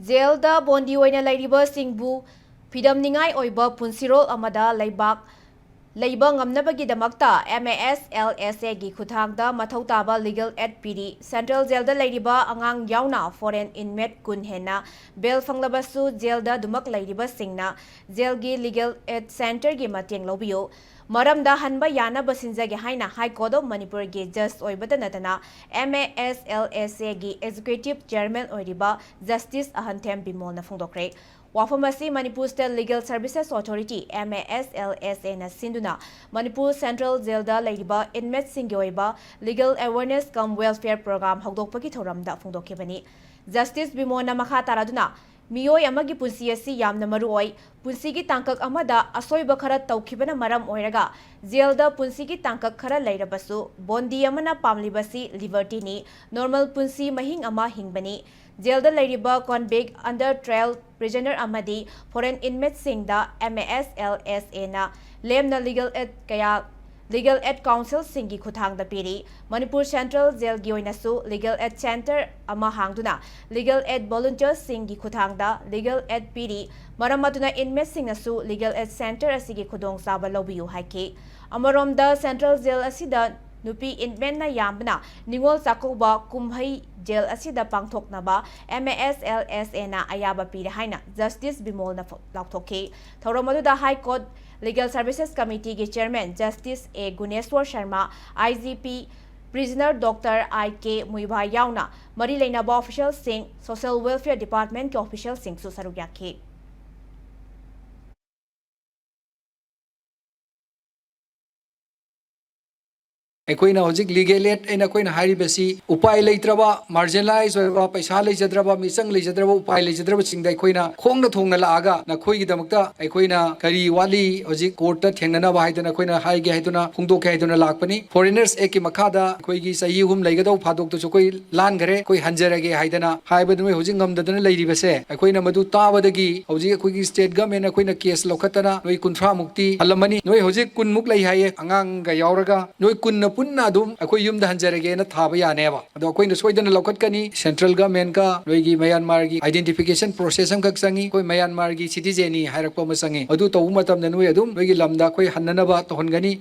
ꯖꯦꯜꯗ ꯕꯣꯟꯗꯤ ꯑꯣꯏꯅ ꯂꯩꯔꯤꯕꯁꯤꯡꯕꯨ ꯐꯤꯗꯝꯅꯤꯡꯉꯥꯏ ꯑꯣꯏꯕ ꯄꯨꯟꯁꯤꯔꯣꯜ ꯑꯃꯗ ꯂꯩꯕ ꯉꯝꯅꯕꯒꯤꯗꯃꯛꯇ MASLSAꯒꯤ ꯈꯨꯠꯊꯥꯡꯗ ꯃꯊꯧ ꯇꯥꯕ ꯂꯤꯒꯦꯜ ꯑꯦꯗ ꯄꯤꯔꯤ꯫ ꯁꯦꯟꯇ꯭ꯔꯦꯜ ꯖꯦꯜꯗ ꯂꯩꯔꯤꯕ ꯑꯉꯥꯡ ꯌꯥꯎꯅ ꯐꯣꯔꯦꯟ ꯏꯟꯃꯦꯠ 10 ꯍꯦꯟꯅ ꯕꯦꯜ ꯐꯪꯂꯕꯁꯨ ꯖꯦꯜꯗ ꯗꯨꯃꯛ ꯂꯩꯔꯤꯕꯁꯤꯡꯅ ꯖꯦꯜꯒꯤ ꯂꯤꯒꯦꯜ ꯑꯦꯗ ꯁꯦꯟꯇꯔꯒꯤ ꯃꯇꯦꯡ ꯂꯧꯕꯤꯌꯨ꯫ ꯃꯔꯝꯗ ꯍꯟꯕ ꯌꯥꯅꯕ ꯁꯤꯟꯖꯒꯦ ꯍꯥꯏꯅ ꯍꯥꯏ ꯀꯣꯔꯠ ꯑꯣꯐ ꯃꯅꯤꯄꯨꯔꯒꯤ ꯖꯖ ꯑꯣꯏꯕꯇ ꯅꯠꯇꯅ MASLSAꯒꯤ ꯑꯦꯛꯖꯤꯀ꯭ꯌꯨꯇꯤꯕ ꯆꯦꯌꯔꯃꯦꯟ ꯑꯣꯏꯔꯤꯕ ꯖꯁꯇꯤꯁ ꯑꯍꯟꯊꯦꯝ ꯕꯤꯃꯣꯜꯅ ꯐꯣꯡꯗꯣꯛꯈ꯭ꯔꯦ꯫ ꯋꯥꯐꯝ ꯑꯁꯤ Manipur state legal services authority MASLSAꯅ ꯁꯤꯟꯗꯨꯅ ꯃꯅꯤꯄꯨꯔ ꯁꯦꯟꯇ꯭ꯔꯦꯜ ꯖꯦꯜꯗ ꯂꯩꯔꯤꯕ ꯏꯟꯃꯦꯠꯁꯤꯡꯒꯤ ꯑꯣꯏꯕ legal awareness cum welfare programme ꯍꯧꯗꯣꯛꯄꯒꯤ ꯊꯧꯔꯝꯗ ꯐꯣꯡꯗꯣꯛꯈꯤꯕꯅꯤ꯫ ꯖꯁꯇꯤꯁ ꯕꯤꯃꯣꯜꯅ ꯃꯈꯥ ꯇꯥꯔꯗꯨꯅ ꯃꯤꯑꯣꯏ ꯑꯃꯒꯤ ꯄꯨꯟꯁꯤ ꯑꯁꯤ ꯌꯥꯝꯅ ꯃꯔꯨꯑꯣꯏ꯫ ꯄꯨꯟꯁꯤꯒꯤ ꯇꯥꯡꯀꯛ ꯑꯃꯗ ꯑꯁꯣꯏꯕ ꯈꯔ ꯇꯧꯈꯤꯕꯅ ꯃꯔꯝ ꯑꯣꯏꯔꯒ ꯖꯦꯜꯗ ꯄꯨꯟꯁꯤꯒꯤ ꯇꯥꯡꯀꯛ ꯈꯔ ꯂꯩꯔꯕꯁꯨ ꯕꯣꯟꯗꯤ ꯑꯃꯅ ꯄꯥꯝꯂꯤꯕꯁꯤ ꯂꯤꯕꯔꯇꯤꯅꯤ, ꯅꯣꯔꯃꯦꯜ ꯄꯨꯟꯁꯤ ꯃꯍꯤꯡ ꯑꯃ ꯍꯤꯡꯕꯅꯤ꯫ ꯖꯦꯜꯗ ꯂꯩꯔꯤꯕ ꯀꯣꯟꯚꯤꯛ, ꯑꯟꯗꯔ ꯇ꯭ꯔꯥꯏꯜ ꯄ꯭ꯔꯤꯖꯅꯔ ꯑꯃꯗꯤ ꯐꯣꯔꯦꯟ ꯏꯟꯃꯦꯠꯁꯤꯡꯗ MASLSAꯅ ꯂꯦꯝꯅ ꯂꯤꯒꯦꯜ ꯑꯦꯗ ꯀꯥꯎꯟꯁꯤꯜꯁꯤꯡꯒꯤ ꯈꯨꯠꯊꯥꯡꯗ ꯄꯤꯔꯤ꯫ ꯃꯅꯤꯄꯨꯔ ꯁꯦꯟꯇ꯭ꯔꯦꯜ ꯖꯦꯜꯒꯤ ꯑꯣꯏꯅꯁꯨ ꯂꯤꯒꯦꯜ ꯑꯦꯗ ꯁꯦꯟꯇꯔ ꯑꯃ ꯍꯥꯡꯗꯨꯅ ꯂꯤꯒꯦꯜ ꯑꯦꯗ ꯚꯣꯂꯨꯟꯇꯤꯌꯔꯁꯤꯡꯒꯤ ꯈꯨꯠꯊꯥꯡꯗ ꯂꯤꯒꯦꯜ ꯑꯦꯗ ꯄꯤꯔꯤ꯫ ꯃꯔꯝ ꯑꯗꯨꯅ ꯏꯟꯃꯦꯠꯁꯤꯡꯅꯁꯨ ꯂꯤꯒꯦꯜ ꯑꯦꯗ ꯁꯦꯟꯇꯔ ꯑꯁꯤꯒꯤ ꯈꯨꯗꯣꯡꯆꯥꯕ ꯂꯧꯕꯤꯌꯨ ꯍꯥꯏꯈꯤ꯫ ꯑꯃꯔꯣꯝꯗ ꯁꯦꯟꯇ꯭ꯔꯦꯜ ꯖꯦꯜ ꯑꯁꯤꯗ ꯅꯨꯄꯤ ꯏꯟꯃꯦꯠꯅ ꯌꯥꯝꯕꯅ ꯅꯤꯡꯉꯣꯜ ꯆꯥꯛꯀꯧꯕ ꯀꯨꯝꯍꯩ ꯖꯦꯜ ꯑꯁꯤꯗ ꯄꯥꯡꯊꯣꯛꯅꯕ MASLSAꯅ ꯑꯌꯥꯕ ꯄꯤꯔꯦ ꯍꯥꯏꯅ ꯖꯁꯇꯤꯁ ꯕꯤꯃꯣꯜꯅ ꯂꯥꯎꯊꯣꯛꯈꯤ꯫ ꯊꯧꯔꯝ ꯑꯗꯨꯗ ꯍꯥꯏ ꯀꯣꯔꯠ ꯂꯤꯒꯦꯜ ꯁꯔꯚꯤꯁꯦꯁ ꯀꯃꯤꯇꯤꯒꯤ chairman justice A. Guneshwar Sharma, IGP prisoner doctor I.K. Muivah ꯌꯥꯎꯅ ꯃꯔꯤ ꯂꯩꯅꯕ ꯑꯣꯐꯤꯁꯤꯌꯦꯜꯁꯤꯡ, ꯁꯣꯁꯤꯌꯦꯜ ꯋꯦꯜꯐꯦꯌꯔ ꯗꯤꯄꯥꯔꯠꯃꯦꯟꯠꯀꯤ ꯑꯣꯐꯤꯁꯤꯌꯦꯜꯁꯤꯡꯁꯨ ꯁꯔꯨꯛ ꯌꯥꯈꯤ꯫ ꯑꯩꯈꯣꯏꯅ ꯍꯧꯖꯤꯛ ꯂꯤꯒꯦꯜ ꯑꯦꯗ ꯑꯩꯅ ꯑꯩꯈꯣꯏꯅ ꯍꯥꯏꯔꯤꯕꯁꯤ ꯎꯄꯥꯏ ꯂꯩꯇ꯭ꯔꯕ, ꯃꯥꯔꯖꯤꯅꯦꯂꯥꯏꯖ ꯑꯣꯏꯕ, ꯄꯩꯁꯥ ꯂꯩꯖꯗ꯭ꯔꯕ, ꯃꯤꯆꯪ ꯂꯩꯖꯗ꯭ꯔꯕ, ꯎꯄꯥꯏ ꯂꯩꯖꯗ꯭ꯔꯕꯁꯤꯡꯗ ꯑꯩꯈꯣꯏꯅ ꯈꯣꯡꯅ ꯊꯣꯡꯅ ꯂꯥꯛꯑꯒ ꯅꯈꯣꯏꯒꯤꯗꯃꯛꯇ ꯑꯩꯈꯣꯏꯅ ꯀꯔꯤ ꯋꯥꯠꯂꯤ ꯍꯧꯖꯤꯛ ꯀꯣꯔꯠꯇ ꯊꯦꯡꯅꯅꯕ ꯍꯥꯏꯗꯅ ꯑꯩꯈꯣꯏꯅ ꯍꯥꯏꯒꯦ ꯍꯥꯏꯗꯨꯅ ꯐꯣꯡꯗꯣꯛꯀꯦ ꯍꯥꯏꯗꯨꯅ ꯂꯥꯛꯄꯅꯤ꯫ ꯐꯣꯔꯦꯅꯔꯁ ꯑꯦꯛꯀꯤ ꯃꯈꯥꯗ ꯑꯩꯈꯣꯏꯒꯤ ꯆꯍꯤ 3 ꯂꯩꯒꯗꯧꯕ ꯐꯥꯗꯣꯛꯇꯨꯁꯨ ꯑꯩꯈꯣꯏ ꯂꯥꯟꯈꯔꯦ, ꯑꯩꯈꯣꯏ ꯍꯟꯖꯔꯒꯦ ꯍꯥꯏꯗꯅ ꯍꯥꯏꯕꯗꯨ ꯅꯣꯏ ꯍꯧꯖꯤꯛ ꯉꯝꯗꯗꯅ ꯂꯩꯔꯤꯕꯁꯦ ꯑꯩꯈꯣꯏꯅ ꯃꯗꯨ ꯇꯥꯕꯗꯒꯤ ꯍꯧꯖꯤꯛ ꯑꯩꯈꯣꯏꯒꯤ ꯁ꯭ꯇꯦꯠ ꯒꯚꯔꯟꯃꯦꯟꯠ ꯑꯩꯈꯣꯏꯅ ꯀꯦꯁ ꯂꯧꯈꯠꯇꯅ ꯅꯣꯏ 30 ꯃꯨꯛꯇꯤ ꯍꯜꯂꯝꯃꯅꯤ꯫ ꯅꯣꯏ ꯍꯧꯖꯤꯛ 10 ꯃꯨꯛ ꯂꯩ ꯍꯥꯏꯌꯦ ꯑꯉꯥꯡꯒ ꯌꯥꯎꯔꯒ, ꯅꯣꯏ 10ꯅ ꯄꯨꯟꯅ ꯑꯗꯨꯝ ꯑꯩꯈꯣꯏ ꯌꯨꯝꯗ ꯍꯟꯖꯔꯒꯦꯅ ꯊꯥꯕ ꯌꯥꯅꯦꯕ꯫ ꯑꯗꯣ ꯑꯩꯈꯣꯏꯅ ꯁꯣꯏꯗꯅ ꯂꯧꯈꯠꯀꯅꯤ꯫ ꯁꯦꯟꯇ꯭ꯔꯦꯜ ꯒꯚꯔꯟꯃꯦꯟꯠꯀ ꯅꯣꯏꯒꯤ ꯃꯌꯥꯟꯃꯥꯔꯒꯤ ꯑꯥꯏꯗꯦꯟꯇꯤꯐꯤꯀꯦꯁꯟ ꯄ꯭ꯔꯣꯁꯦꯁ ꯑꯃꯈꯛ ꯆꯪꯉꯤ꯫ ꯑꯩꯈꯣꯏ ꯃꯌꯥꯟꯃꯥꯔꯒꯤ ꯁꯤꯇꯤꯖꯦꯟꯅꯤ ꯍꯥꯏꯔꯛꯄ ꯑꯃ ꯆꯪꯉꯤ꯫ ꯑꯗꯨ ꯇꯧꯕ ꯃꯇꯝꯗ ꯅꯣꯏ ꯑꯗꯨꯝ ꯅꯣꯏꯒꯤ ꯂꯝꯗ ꯑꯩꯈꯣꯏ ꯍꯟꯅꯅꯕ ꯇꯧꯍꯟꯒꯅꯤ꯫